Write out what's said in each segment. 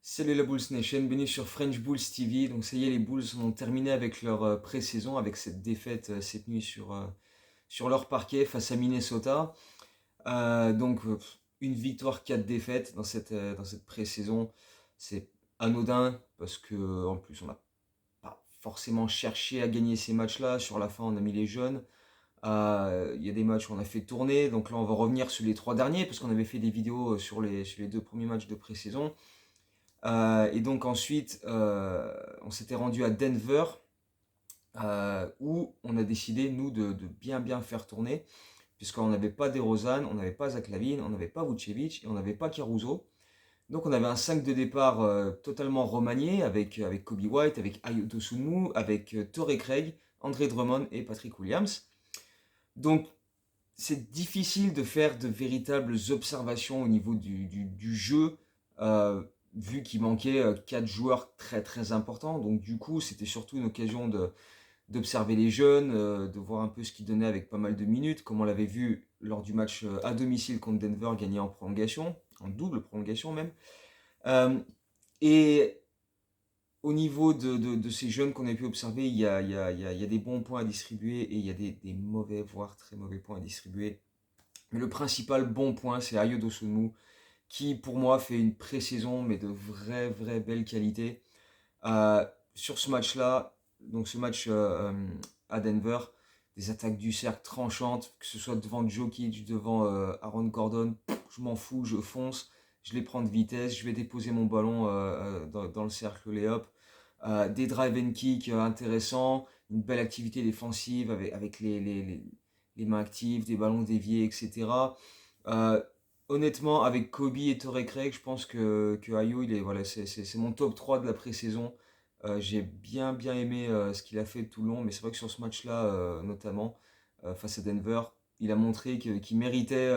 Salut la Bulls Nation, bienvenue sur French Bulls TV. Donc ça y est, les Bulls ont terminé avec leur pré-saison, avec cette défaite cette nuit sur leur parquet face à Minnesota. Une victoire, 4 défaites dans cette pré-saison. C'est anodin parce que en plus on n'a pas forcément cherché à gagner ces matchs-là. Sur la fin, on a mis les jeunes. Il y a des matchs où on a fait tourner. Donc là, on va revenir sur les 3 derniers parce qu'on avait fait des vidéos sur les 2 premiers matchs de pré-saison. Et donc ensuite, on s'était rendu à Denver, où on a décidé, nous, de bien bien faire tourner, puisqu'on n'avait pas DeRozan, on n'avait pas Zach LaVine, on n'avait pas Vucevic et on n'avait pas Caruso. Donc on avait un 5 de départ totalement remanié, avec Kobe White, avec Ayo Dosunmu, avec Torrey Craig, André Drummond et Patrick Williams. Donc c'est difficile de faire de véritables observations au niveau du jeu, euh, vu qu'il manquait 4 joueurs très très importants. Donc du coup, c'était surtout une occasion d'observer les jeunes, de voir un peu ce qu'ils donnaient avec pas mal de minutes, comme on l'avait vu lors du match à domicile contre Denver, gagné en prolongation, en double prolongation même. Euh, et au niveau de ces jeunes qu'on a pu observer, il y a des bons points à distribuer et il y a des mauvais, voire très mauvais points à distribuer. Mais le principal bon point, c'est Ayo Dosunmu, qui pour moi fait une pré-saison, mais de vraie belle qualité. Sur ce match-là, donc ce match à Denver, des attaques du cercle tranchantes, que ce soit devant Jokic, devant Aaron Gordon, je m'en fous, je fonce, je les prends de vitesse, je vais déposer mon ballon dans le cercle layup. Des drive and kick intéressants, une belle activité défensive avec les mains actives, des ballons déviés, etc. Euh, Honnêtement, avec Kobe et Torrey Craig, je pense que Ayo, voilà, c'est mon top 3 de la pré-saison. J'ai bien aimé ce qu'il a fait tout le long, mais c'est vrai que sur ce match-là, notamment, face à Denver, il a montré qu'il méritait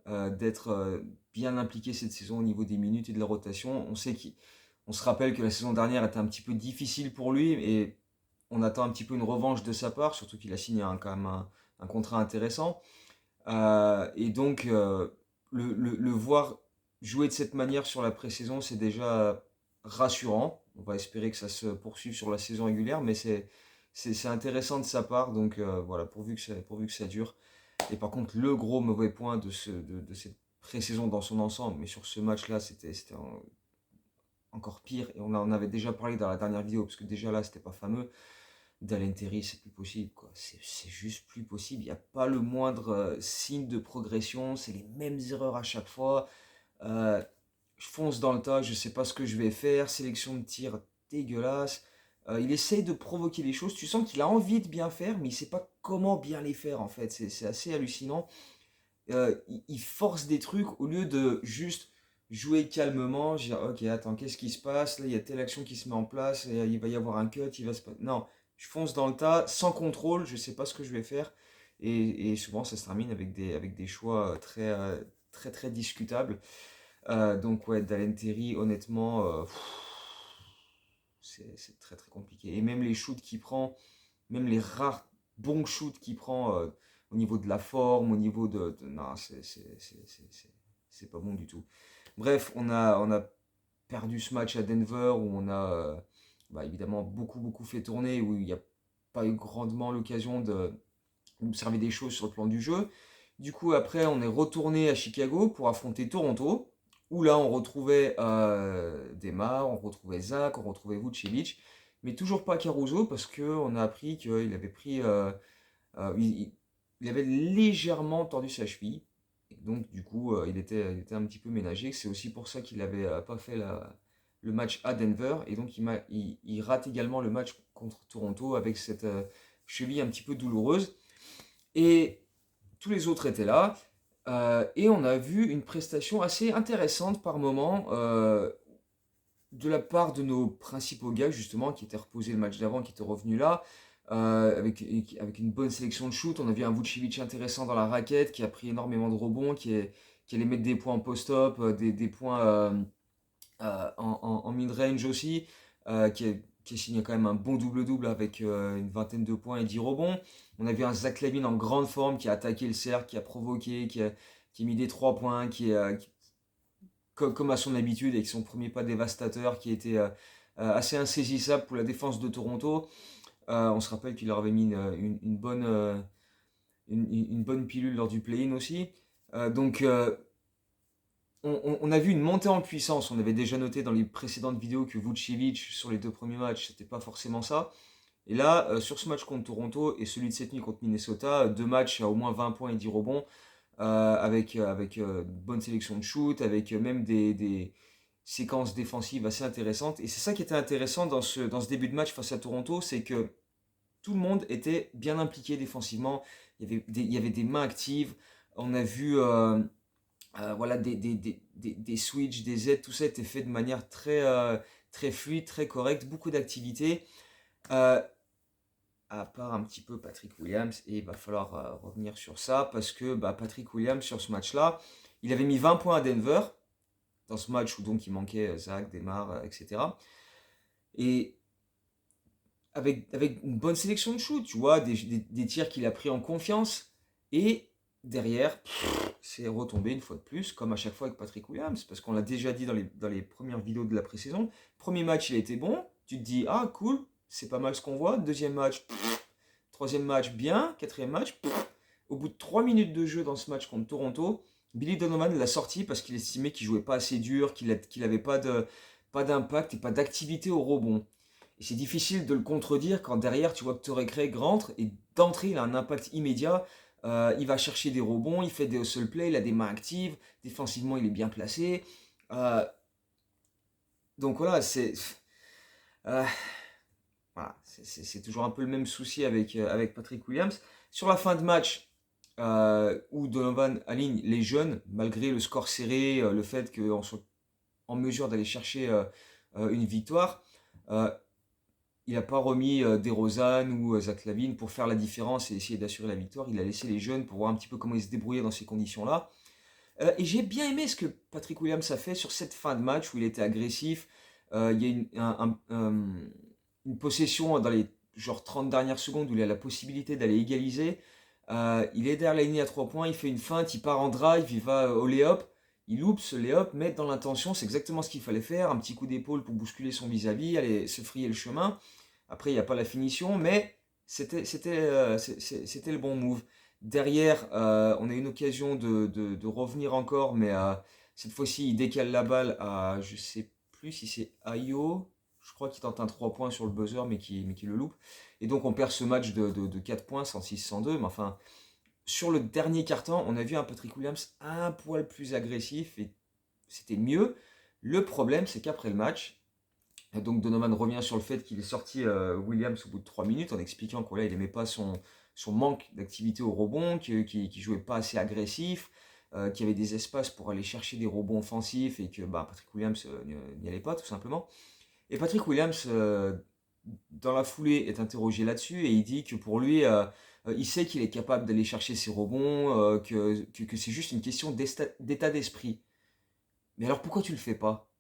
d'être bien impliqué cette saison au niveau des minutes et de la rotation. On se rappelle que la saison dernière était un petit peu difficile pour lui et on attend un petit peu une revanche de sa part, surtout qu'il a signé quand même un contrat intéressant. Et donc, le voir jouer de cette manière sur la pré-saison, c'est déjà rassurant. On va espérer que ça se poursuive sur la saison régulière, mais c'est intéressant de sa part. Donc voilà, pourvu que ça dure. Et par contre, le gros mauvais point de cette pré-saison dans son ensemble, mais sur ce match-là, c'était encore pire. Et on en avait déjà parlé dans la dernière vidéo, parce que déjà là, c'était pas fameux. Dalen Terry, c'est plus possible, quoi. C'est juste plus possible. Il n'y a pas le moindre signe de progression. C'est les mêmes erreurs à chaque fois. Euh, je fonce dans le tas, je sais pas ce que je vais faire. Sélection de tir dégueulasse. Il essaye de provoquer les choses. Tu sens qu'il a envie de bien faire, mais il sait pas comment bien les faire, en fait. C'est assez hallucinant. Il force des trucs au lieu de juste jouer calmement, dire ok, attends, qu'est-ce qui se passe? Là, il y a telle action qui se met en place, et il va y avoir un cut, il va se passer. Non, je fonce dans le tas, sans contrôle, je sais pas ce que je vais faire. Et souvent, ça se termine avec des choix très discutables. Donc, ouais, Dalen Terry, honnêtement, c'est très compliqué. Et même les shoots qu'il prend, même les rares bons shoots qu'il prend au niveau de la forme, au niveau non, c'est pas bon du tout. Bref, on a perdu ce match à Denver où on a évidemment beaucoup fait tourner, où il n'y a pas eu grandement l'occasion d'observer des choses sur le plan du jeu. Du coup, après, on est retourné à Chicago pour affronter Toronto, où là, on retrouvait Demar, on retrouvait Zach, on retrouvait Vucevic, mais toujours pas Caruso, parce qu'on a appris qu'il avait pris, il avait légèrement tordu sa cheville, et donc du coup, il était un petit peu ménagé. C'est aussi pour ça qu'il n'avait pas fait le match à Denver, et donc il rate également le match contre Toronto avec cette cheville un petit peu douloureuse. Et tous les autres étaient là. Et on a vu une prestation assez intéressante par moment de la part de nos principaux gars, justement, qui étaient reposés le match d'avant, qui étaient revenus là, avec une bonne sélection de shoot. On a vu un Vucevic intéressant dans la raquette, qui a pris énormément de rebonds, qui allait mettre des points en post-up, des points en mid-range aussi, qui a signé quand même un bon double-double avec une vingtaine de points et 10 rebonds. On a vu un Zach LaVine en grande forme qui a attaqué le cercle, qui a provoqué, qui a mis des 3 points, comme à son habitude, avec son premier pas dévastateur qui était assez insaisissable pour la défense de Toronto. On se rappelle qu'il leur avait mis une bonne pilule lors du play-in aussi. Donc, on a vu une montée en puissance. On avait déjà noté dans les précédentes vidéos que Vucevic, sur les 2 premiers matchs, c'était pas forcément ça. Et là, sur ce match contre Toronto et celui de cette nuit contre Minnesota, 2 matchs à au moins 20 points et 10 rebonds, avec une bonne sélection de shoot, avec même des séquences défensives assez intéressantes. Et c'est ça qui était intéressant dans ce début de match face à Toronto, c'est que tout le monde était bien impliqué défensivement. Il y avait des mains actives. On a vu voilà, des switches, des aides, tout ça était fait de manière très fluide, très correcte, beaucoup d'activité. Euh, à part un petit peu Patrick Williams, et il va falloir revenir sur ça, parce que Patrick Williams, sur ce match-là, il avait mis 20 points à Denver, dans ce match où donc il manquait Zach, Demar, etc. Et avec une bonne sélection de shoot, tu vois, des tirs qu'il a pris en confiance, et derrière, c'est retombé une fois de plus, comme à chaque fois avec Patrick Williams, parce qu'on l'a déjà dit dans les premières vidéos de la pré-saison. Premier match, il a été bon, tu te dis, ah cool, c'est pas mal ce qu'on voit. Deuxième match, troisième match, bien. Quatrième match, au bout de 3 minutes de jeu dans ce match contre Toronto, Billy Donovan l'a sorti parce qu'il estimait qu'il jouait pas assez dur, qu'il n'avait pas d'impact et pas d'activité au rebond. Et c'est difficile de le contredire quand derrière tu vois que Torrey Craig rentre et d'entrée il a un impact immédiat. Il va chercher des rebonds, il fait des hustle plays, il a des mains actives, défensivement il est bien placé. Euh, donc euh, voilà, c'est toujours un peu le même souci avec Patrick Williams. Sur la fin de match, où Donovan aligne les jeunes, malgré le score serré, le fait qu'on soit en mesure d'aller chercher une victoire, euh, il n'a pas remis DeRozan ou Zach LaVine pour faire la différence et essayer d'assurer la victoire. Il a laissé les jeunes pour voir un petit peu comment ils se débrouillaient dans ces conditions-là. Et j'ai bien aimé ce que Patrick Williams a fait sur cette fin de match où il était agressif. Il y a une possession dans les genre 30 dernières secondes où il a la possibilité d'aller égaliser. Il est derrière la ligne à 3 points, il fait une feinte, il part en drive, il va au lay-up. Il loupe ce lay-up, mais dans l'intention, c'est exactement ce qu'il fallait faire. Un petit coup d'épaule pour bousculer son vis-à-vis, aller se frayer le chemin. Après, il n'y a pas la finition, mais c'était le bon move. Derrière, on a une occasion de revenir encore, mais cette fois-ci, il décale la balle à, je sais plus si c'est Ayo, je crois qu'il tente un 3 points sur le buzzer, mais qui le loupe. Et donc, on perd ce match de 4 points, 106-102. Mais enfin, sur le dernier quart-temps, on a vu un Patrick Williams un poil plus agressif et c'était mieux. Le problème, c'est qu'après le match, donc Donovan revient sur le fait qu'il est sorti Williams au bout de 3 minutes en expliquant qu'il n'aimait pas son manque d'activité au rebond, qu'il ne jouait pas assez agressif, qu'il y avait des espaces pour aller chercher des rebonds offensifs et que Patrick Williams n'y allait pas tout simplement. Et Patrick Williams, dans la foulée, est interrogé là-dessus et il dit que pour lui, il sait qu'il est capable d'aller chercher ses rebonds, que c'est juste une question d'état d'esprit. Mais alors pourquoi tu le fais pas?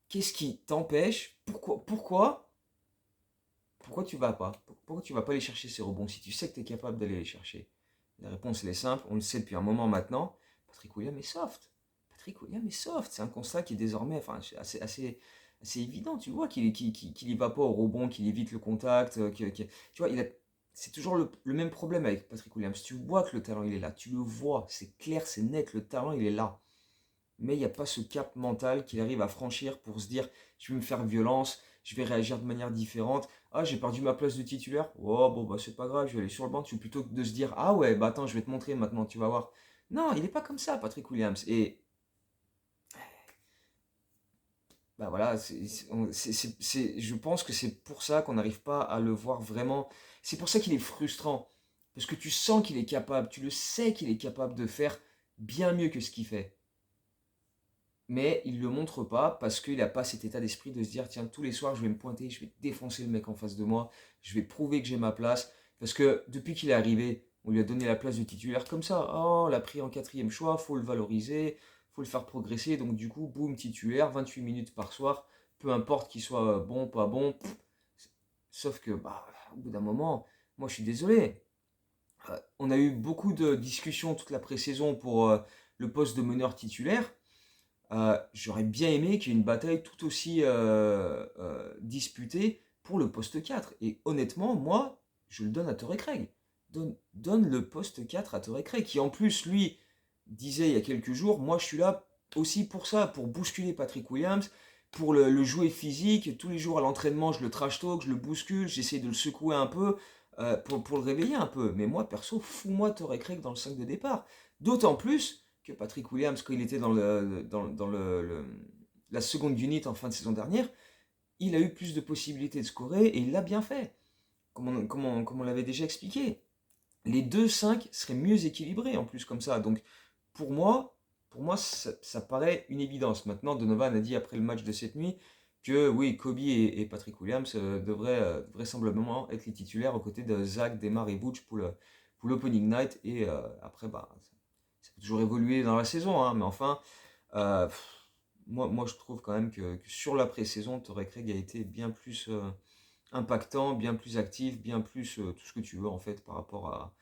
Qu'est-ce qui t'empêche? Pourquoi tu vas pas? Pourquoi tu vas pas aller chercher ces rebonds si tu sais que tu es capable d'aller les chercher? La réponse elle est simple, on le sait depuis un moment maintenant. Patrick Williams est soft. Patrick Williams est soft. C'est un constat qui est désormais assez évident. Tu vois qu'il y va pas au rebond, qu'il évite le contact. Tu vois, c'est toujours le même problème avec Patrick Williams. Tu vois que le talent il est là. Tu le vois. C'est clair, c'est net. Le talent il est là. Mais il n'y a pas ce cap mental qu'il arrive à franchir pour se dire je vais me faire violence, je vais réagir de manière différente. Ah, j'ai perdu ma place de titulaire. Oh, bon, c'est pas grave, je vais aller sur le banc. Plutôt que de se dire ah ouais, attends, je vais te montrer maintenant, tu vas voir. Non, il n'est pas comme ça, Patrick Williams. Et voilà, je pense que c'est pour ça qu'on n'arrive pas à le voir vraiment. C'est pour ça qu'il est frustrant. Parce que tu sens qu'il est capable, tu le sais qu'il est capable de faire bien mieux que ce qu'il fait. Mais il ne le montre pas parce qu'il n'a pas cet état d'esprit de se dire tiens, tous les soirs je vais me pointer, je vais défoncer le mec en face de moi, je vais prouver que j'ai ma place. Parce que depuis qu'il est arrivé, on lui a donné la place de titulaire comme ça. Oh, on l'a pris en 4e choix, faut le valoriser, faut le faire progresser. Donc du coup, boum, titulaire, 28 minutes par soir, peu importe qu'il soit bon, pas bon. Sauf que au bout d'un moment, moi je suis désolé. On a eu beaucoup de discussions toute la pré-saison pour le poste de meneur titulaire. j'aurais bien aimé qu'il y ait une bataille tout aussi disputée pour le poste 4. Et honnêtement, moi, je le donne à Torrey Craig. Donne le poste 4 à Torrey Craig, qui en plus, lui, disait il y a quelques jours, moi je suis là aussi pour ça, pour bousculer Patrick Williams, pour le jouer physique. Tous les jours à l'entraînement, je le trash talk, je le bouscule, j'essaie de le secouer un peu, pour le réveiller un peu. Mais moi, perso, fous-moi Torrey Craig dans le 5 de départ. D'autant plus que Patrick Williams, quand il était la seconde unit en fin de saison dernière, il a eu plus de possibilités de scorer et il l'a bien fait, comme on l'avait déjà expliqué. Les deux 5 seraient mieux équilibrés en plus comme ça. Donc pour moi, ça paraît une évidence. Maintenant, Donovan a dit après le match de cette nuit que oui, Kobe et Patrick Williams devraient vraisemblablement être les titulaires aux côtés de Zach, Demar et Butch pour l'opening night. Et après, bah, ça peut toujours évoluer dans la saison, hein, mais enfin, euh, moi je trouve quand même que sur la pré-saison, Torrey Craig a été bien plus impactant, bien plus actif, bien plus tout ce que tu veux en fait par rapport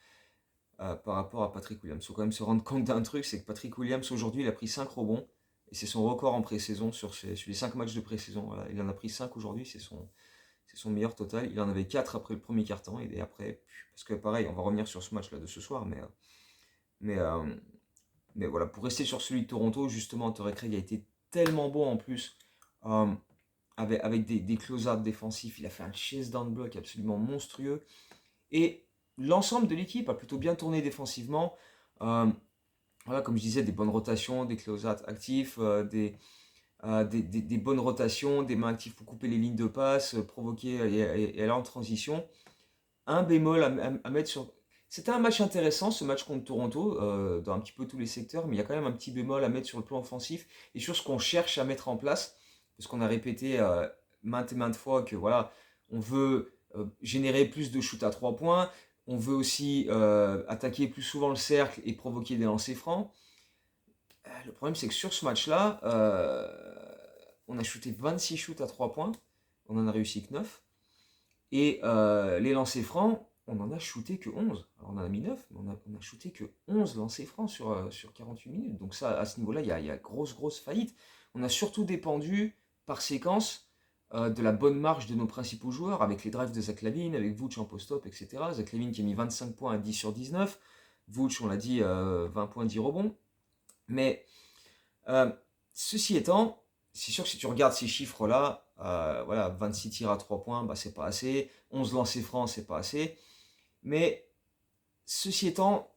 à Patrick Williams. Il faut quand même se rendre compte d'un truc, c'est que Patrick Williams aujourd'hui il a pris 5 rebonds et c'est son record en pré-saison sur les 5 matchs de pré-saison. Voilà. Il en a pris 5 aujourd'hui, c'est son meilleur total. Il en avait 4 après le premier quart-temps et après, parce que pareil, on va revenir sur ce match là de ce soir, mais, euh, mais voilà, pour rester sur celui de Toronto, justement, Torrey Craig a été tellement bon en plus, euh, avec des close-out défensifs. Il a fait un chase down block absolument monstrueux. Et l'ensemble de l'équipe a plutôt bien tourné défensivement. Euh, voilà, comme je disais, des bonnes rotations, des close-out actifs, des bonnes rotations, des mains actives pour couper les lignes de passe, provoquer et aller en transition. Un bémol à mettre sur. C'était un match intéressant, ce match contre Toronto, dans un petit peu tous les secteurs, mais il y a quand même un petit bémol à mettre sur le plan offensif et sur ce qu'on cherche à mettre en place, parce qu'on a répété maintes et maintes fois que voilà, on veut générer plus de shoots à 3 points, on veut aussi attaquer plus souvent le cercle et provoquer des lancers francs. Le problème, c'est que sur ce match-là, on a shooté 26 shoots à 3 points, on en a réussi que 9. Et les lancers francs, on en a shooté que 11. Alors on en a mis 9, mais on a shooté que 11 lancers francs sur 48 minutes. Donc ça, à ce niveau-là, il y a grosse faillite. On a surtout dépendu par séquence de la bonne marche de nos principaux joueurs, avec les drives de Zach LaVine, avec Vooch en post-up, etc. Zach LaVine qui a mis 25 points à 10 sur 19. Vooch, on l'a dit, 20 points, 10 rebonds. Mais euh, ceci étant, c'est sûr que si tu regardes ces chiffres-là, voilà, 26 tirs à 3 points, bah, c'est pas assez. 11 lancers francs, c'est pas assez. Mais ceci étant,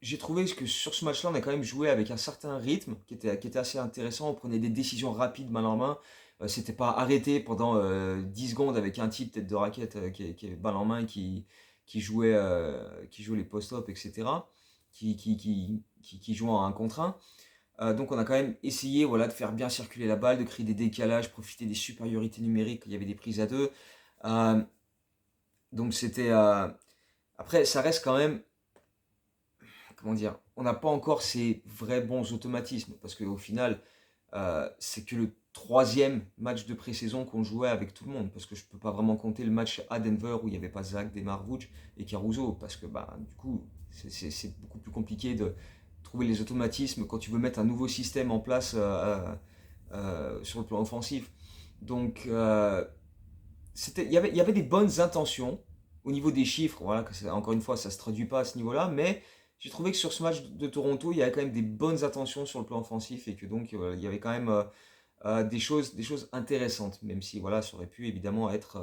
j'ai trouvé que sur ce match-là, on a quand même joué avec un certain rythme qui était assez intéressant. On prenait des décisions rapides, main en main. C'était pas arrêté pendant 10 secondes avec un type tête de raquette qui est balle en main, qui jouait les post-up, etc. Qui jouait en 1 contre 1. Donc on a quand même essayé voilà, de faire bien circuler la balle, de créer des décalages, profiter des supériorités numériques, il y avait des prises à deux. Euh, donc c'était... Après, ça reste quand même... Comment dire? On n'a pas encore ces vrais bons automatismes, parce qu'au final, c'est que le troisième match de pré-saison qu'on jouait avec tout le monde, parce que je ne peux pas vraiment compter le match à Denver où il n'y avait pas Zach, Demar, Vooch et Caruso, parce que bah, du coup, c'est beaucoup plus compliqué de trouver les automatismes quand tu veux mettre un nouveau système en place sur le plan offensif. Donc, il y avait des bonnes intentions au niveau des chiffres. Voilà, encore une fois, ça ne se traduit pas à ce niveau-là, mais j'ai trouvé que sur ce match de Toronto, il y avait quand même des bonnes intentions sur le plan offensif et que donc il y avait quand même des choses intéressantes, même si voilà, ça aurait pu évidemment être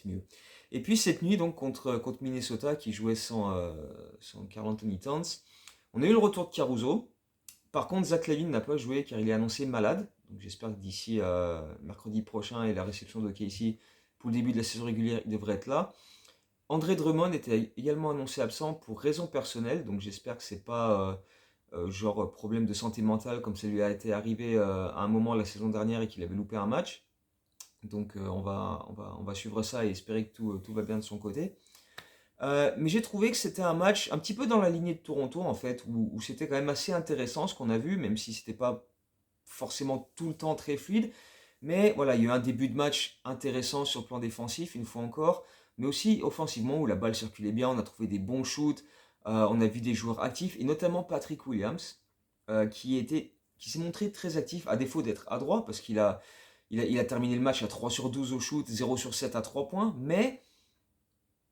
mieux. Et puis cette nuit, donc contre Minnesota qui jouait sans Karl Anthony Towns, on a eu le retour de Caruso. Par contre, Zach LaVine n'a pas joué car il est annoncé malade. Donc j'espère que d'ici mercredi prochain et la réception de Casey pour le début de la saison régulière, il devrait être là. André Drummond était également annoncé absent pour raison personnelle, donc j'espère que c'est pas genre problème de santé mentale comme ça lui a été arrivé à un moment la saison dernière et qu'il avait loupé un match. Donc on va suivre ça et espérer que tout va bien de son côté. Mais j'ai trouvé que c'était un match un petit peu dans la lignée de Toronto en fait, où c'était quand même assez intéressant ce qu'on a vu, même si c'était pas forcément tout le temps très fluide. Mais voilà, il y a eu un début de match intéressant sur le plan défensif, une fois encore, mais aussi offensivement où la balle circulait bien, on a trouvé des bons shoots, on a vu des joueurs actifs, et notamment Patrick Williams, qui s'est montré très actif, à défaut d'être adroit, parce qu'il a terminé le match à 3 sur 12 au shoot, 0 sur 7 à 3 points, mais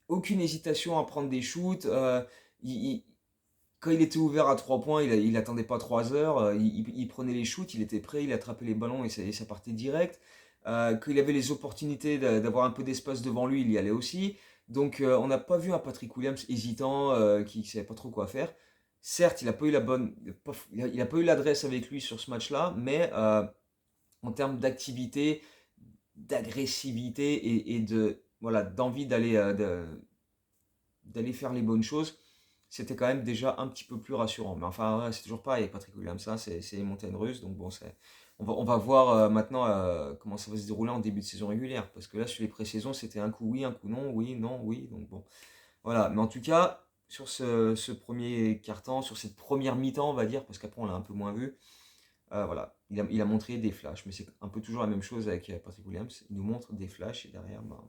aucune hésitation à prendre des shoots. Il, quand il était ouvert à 3 points, il attendait pas 3 heures, il prenait les shoots, il était prêt, il attrapait les ballons et ça partait direct. Quand il avait les opportunités d'avoir un peu d'espace devant lui, il y allait aussi. Donc on n'a pas vu un Patrick Williams hésitant, qui ne savait pas trop quoi faire. Certes, il n'a pas eu la bonne, il a pas eu l'adresse avec lui sur ce match-là, mais en termes d'activité, d'agressivité et de voilà d'envie d'aller faire les bonnes choses, c'était quand même déjà un petit peu plus rassurant. Mais enfin, ouais, c'est toujours pareil avec Patrick Williams, ça, c'est les montagnes russes. Donc bon, on va voir maintenant comment ça va se dérouler en début de saison régulière. Parce que là, sur les pré-saisons, c'était un coup oui, un coup non, oui, non, oui. Donc bon, voilà. Mais en tout cas, sur ce premier quart-temps, sur cette première mi-temps, on va dire, parce qu'après, on l'a un peu moins vu, voilà. Il a montré des flashs. Mais c'est un peu toujours la même chose avec Patrick Williams. Il nous montre des flashs et derrière, ben,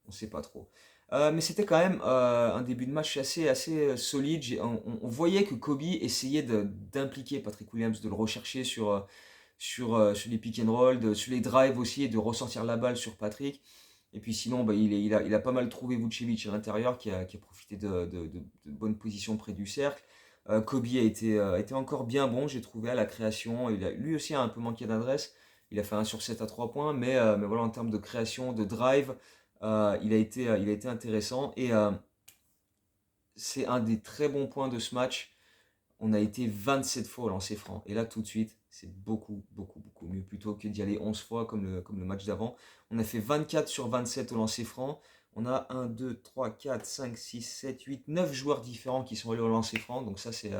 on ne sait pas trop. Mais c'était quand même un début de match assez solide. On voyait que Kobe essayait d'impliquer Patrick Williams, de le rechercher sur les pick and roll, sur les drives aussi, et de ressortir la balle sur Patrick. Et puis sinon, bah, il a pas mal trouvé Vucevic à l'intérieur, qui a profité de bonnes positions près du cercle. Kobe a été encore bien bon, j'ai trouvé, à la création. Lui aussi a un peu manqué d'adresse. Il a fait 1 sur 7 à 3 points, mais voilà, en termes de création, de drive, il a été intéressant. Et c'est un des très bons points de ce match. On a été 27 fois au lancer franc. Et là, tout de suite, c'est beaucoup, beaucoup, beaucoup mieux. Plutôt que d'y aller 11 fois comme le match d'avant. On a fait 24 sur 27 au lancer franc. On a 1, 2, 3, 4, 5, 6, 7, 8, 9 joueurs différents qui sont allés au lancer franc. Donc ça, c'est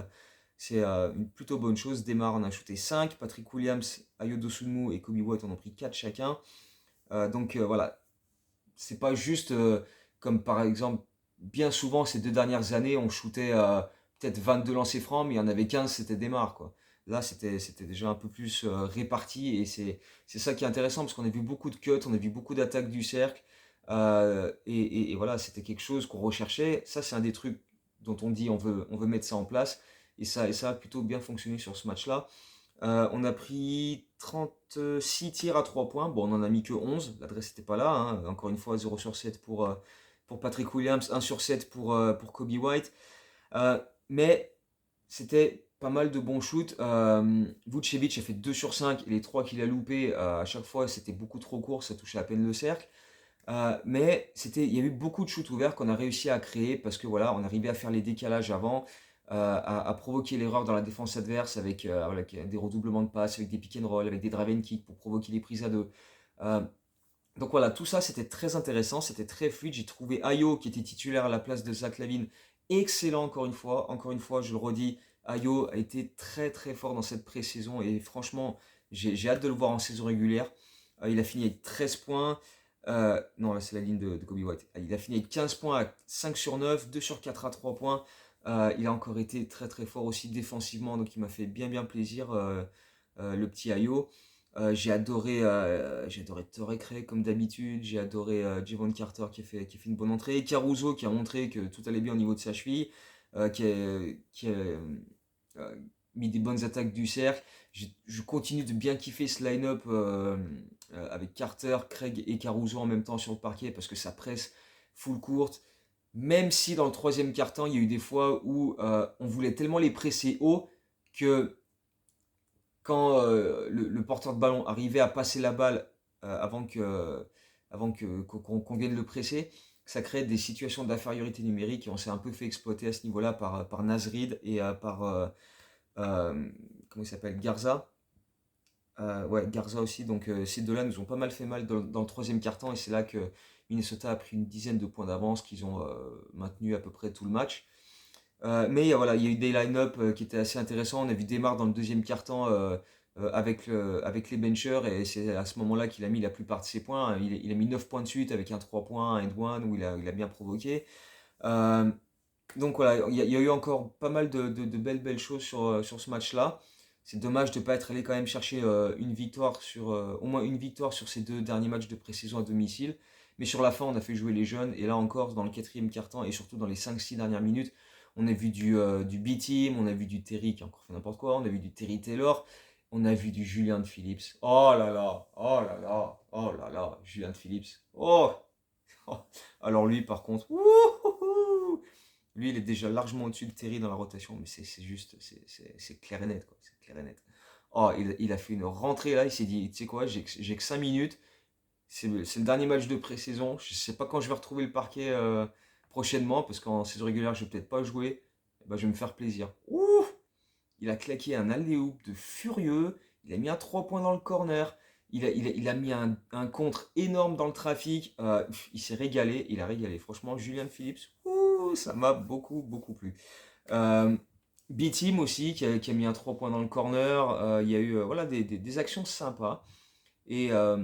une plutôt bonne chose. Demar en a shooté 5. Patrick Williams, Ayo Dosunmu et Kobe White en ont pris 4 chacun. Donc voilà, c'est pas juste comme par exemple, bien souvent ces 2 dernières années, on shootait peut-être 22 lancers francs, mais il y en avait 15, c'était des marques, quoi. Là, c'était déjà un peu plus réparti et c'est ça qui est intéressant parce qu'on a vu beaucoup de cuts, on a vu beaucoup d'attaques du cercle et voilà, c'était quelque chose qu'on recherchait. Ça, c'est un des trucs dont on dit on veut mettre ça en place et ça a plutôt bien fonctionné sur ce match-là. On a pris 36 tirs à 3 points. Bon, on en a mis que 11. L'adresse n'était pas là, hein. Encore une fois, 0 sur 7 pour Patrick Williams, 1 sur 7 pour Kobe White. Mais c'était pas mal de bons shoots. Vucevic a fait 2 sur 5 et les 3 qu'il a loupés, à chaque fois, c'était beaucoup trop court. Ça touchait à peine le cercle. Mais il y a eu beaucoup de shoots ouverts qu'on a réussi à créer parce que voilà, on arrivait à faire les décalages avant, à provoquer l'erreur dans la défense adverse avec des redoublements de passes, avec des pick and roll, avec des drive and kick pour provoquer les prises à deux. Euh, donc voilà, tout ça c'était très intéressant, c'était très fluide. J'ai trouvé Ayo qui était titulaire à la place de Zach LaVine excellent encore une fois. Encore une fois, je le redis, Ayo a été très très fort dans cette pré-saison et franchement, j'ai hâte de le voir en saison régulière. Il a fini avec 13 points. Non, là c'est la ligne de Kobe White. Il a fini avec 15 points à 5 sur 9, 2 sur 4 à 3 points. Il a encore été très très fort aussi défensivement, donc il m'a fait bien bien plaisir, le petit Ayo. J'ai adoré Torrey Craig comme d'habitude. J'ai adoré Javon Carter qui a fait une bonne entrée. Caruso qui a montré que tout allait bien au niveau de sa cheville, qui a mis des bonnes attaques du cercle. Je continue de bien kiffer ce line-up avec Carter, Craig et Caruso en même temps sur le parquet parce que ça presse full courte. Même si dans le troisième quart-temps, il y a eu des fois où on voulait tellement les presser haut que quand le porteur de ballon arrivait à passer la balle avant qu'on vienne le presser, ça crée des situations d'infériorité numérique et on s'est un peu fait exploiter à ce niveau-là par Nasrid et par comment il s'appelle, Garza. Ouais, Garza aussi. Donc ces deux-là nous ont pas mal fait mal dans le troisième quart-temps et c'est là que Minnesota a pris une dizaine de points d'avance qu'ils ont maintenu à peu près tout le match. Mais voilà, il y a eu des line-up qui étaient assez intéressants. On a vu Demar dans le deuxième quart-temps avec les benchers et c'est à ce moment-là qu'il a mis la plupart de ses points. Il a mis 9 points de suite avec un 3 points, un and one où il a bien provoqué. Euh, donc voilà, il y a eu encore pas mal de belles belles choses sur ce match-là. C'est dommage de ne pas être allé quand même chercher au moins une victoire sur ces 2 derniers matchs de pré-saison à domicile. Mais sur la fin, on a fait jouer les jeunes. Et là encore, dans le quatrième quart-temps et surtout dans les 5-6 dernières minutes, on a vu du B-Team, on a vu du Terry qui a encore fait n'importe quoi, on a vu du Terry Taylor. on a vu du Julian Phillips. Oh là là, oh là là, oh là là, Julian Phillips. Oh, oh. Alors lui, par contre, wouhou, lui, il est déjà largement au-dessus de Terry dans la rotation, mais c'est juste, c'est clair et net, quoi. C'est clair et net. Oh, il a fait une rentrée là, il s'est dit, tu sais quoi, j'ai que 5 minutes, c'est le dernier match de pré-saison, je sais pas quand je vais retrouver le parquet prochainement, parce qu'en saison régulière, je vais peut-être pas jouer, eh ben, je vais me faire plaisir. Ouh, il a claqué un alley-oop de furieux, il a mis un 3 points dans le corner, il a mis un contre énorme dans le trafic, il s'est régalé, il a régalé. Franchement, Julian Phillips, ouh, ça m'a beaucoup, beaucoup plu. Euh, B-Team aussi, qui a mis un 3 points dans le corner, il y a eu voilà, des actions sympas. Et, euh,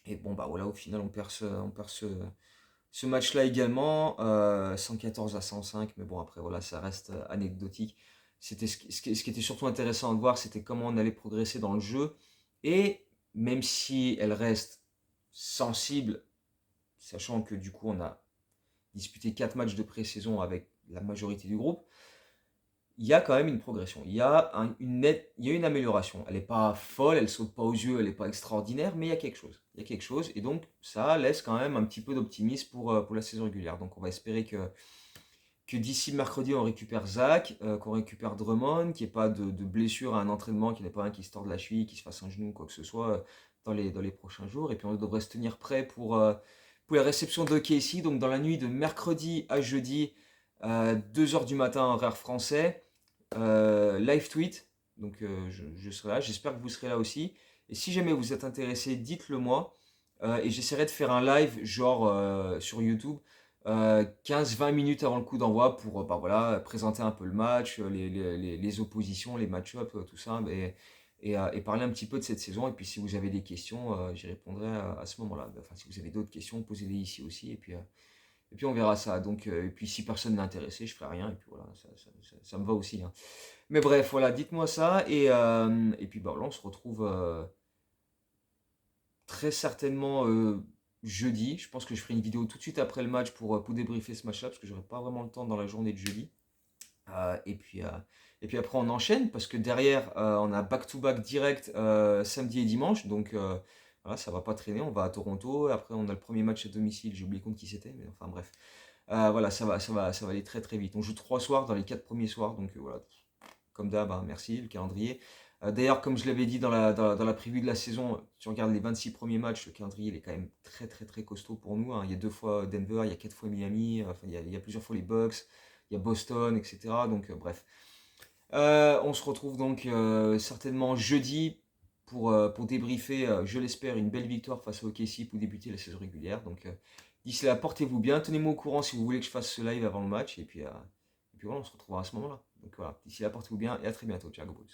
et bon, bah voilà, au final, on perd ce match-là également, 114-105, mais bon, après, voilà, ça reste anecdotique. C'était ce qui était surtout intéressant de voir, c'était comment on allait progresser dans le jeu. Et même si elle reste sensible, sachant que du coup, on a disputé 4 matchs de pré-saison avec la majorité du groupe, il y a quand même une progression. Il y a une amélioration. Elle n'est pas folle, elle saute pas aux yeux, elle n'est pas extraordinaire, mais il y a quelque chose. Il y a quelque chose, et donc ça laisse quand même un petit peu d'optimisme pour la saison régulière. Donc on va espérer que d'ici mercredi, on récupère Zach, qu'on récupère Drummond, qu'il n'y ait pas de blessure à un entraînement, qu'il n'y ait pas un qui se tord de la cheville, qui se fasse un genou, quoi que ce soit, dans les prochains jours. Et puis on devrait se tenir prêt pour la réception de Casey, donc dans la nuit de mercredi à jeudi, 2 heures du matin, horaire français. Live tweet, donc je serai là, j'espère que vous serez là aussi. Et si jamais vous êtes intéressé, dites-le moi. Et j'essaierai de faire un live, genre sur YouTube, 15-20 minutes avant le coup d'envoi pour bah, voilà, présenter un peu le match, les oppositions, les match-ups, tout ça, et parler un petit peu de cette saison. Et puis si vous avez des questions, j'y répondrai à ce moment-là. Enfin, si vous avez d'autres questions, posez-les ici aussi. Et puis on verra ça. Donc, et puis si personne n'est intéressé, je ferai rien. Et puis voilà, ça me va aussi, hein. Mais bref, voilà, dites-moi ça. Et puis bah, là, on se retrouve très certainement jeudi. Je pense que je ferai une vidéo tout de suite après le match pour débriefer ce match-là, parce que j'aurai pas vraiment le temps dans la journée de jeudi. Euh, et puis, euh, et puis après, on enchaîne, parce que derrière, on a back-to-back direct samedi et dimanche. Donc voilà, ça va pas traîner. On va à Toronto. Après, on a le premier match à domicile. J'ai oublié contre qui c'était, mais enfin bref. Voilà, ça va aller très très vite. On joue 3 soirs dans les 4 premiers soirs. Donc voilà, comme d'hab, hein, merci, le calendrier. D'ailleurs, comme je l'avais dit dans la preview de la saison, si on regarde les 26 premiers matchs, le calendrier il est quand même très très très costaud pour nous, hein. Il y a 2 fois Denver, il y a 4 fois Miami, enfin, il y a plusieurs fois les Bucks, il y a Boston, etc. Donc bref. On se retrouve donc certainement jeudi pour débriefer, je l'espère, une belle victoire face au OKC pour débuter la saison régulière. Donc d'ici là, portez-vous bien, tenez-moi au courant si vous voulez que je fasse ce live avant le match, et puis voilà, on se retrouvera à ce moment-là. Donc voilà, d'ici là, portez-vous bien et à très bientôt. Ciao, Bulls.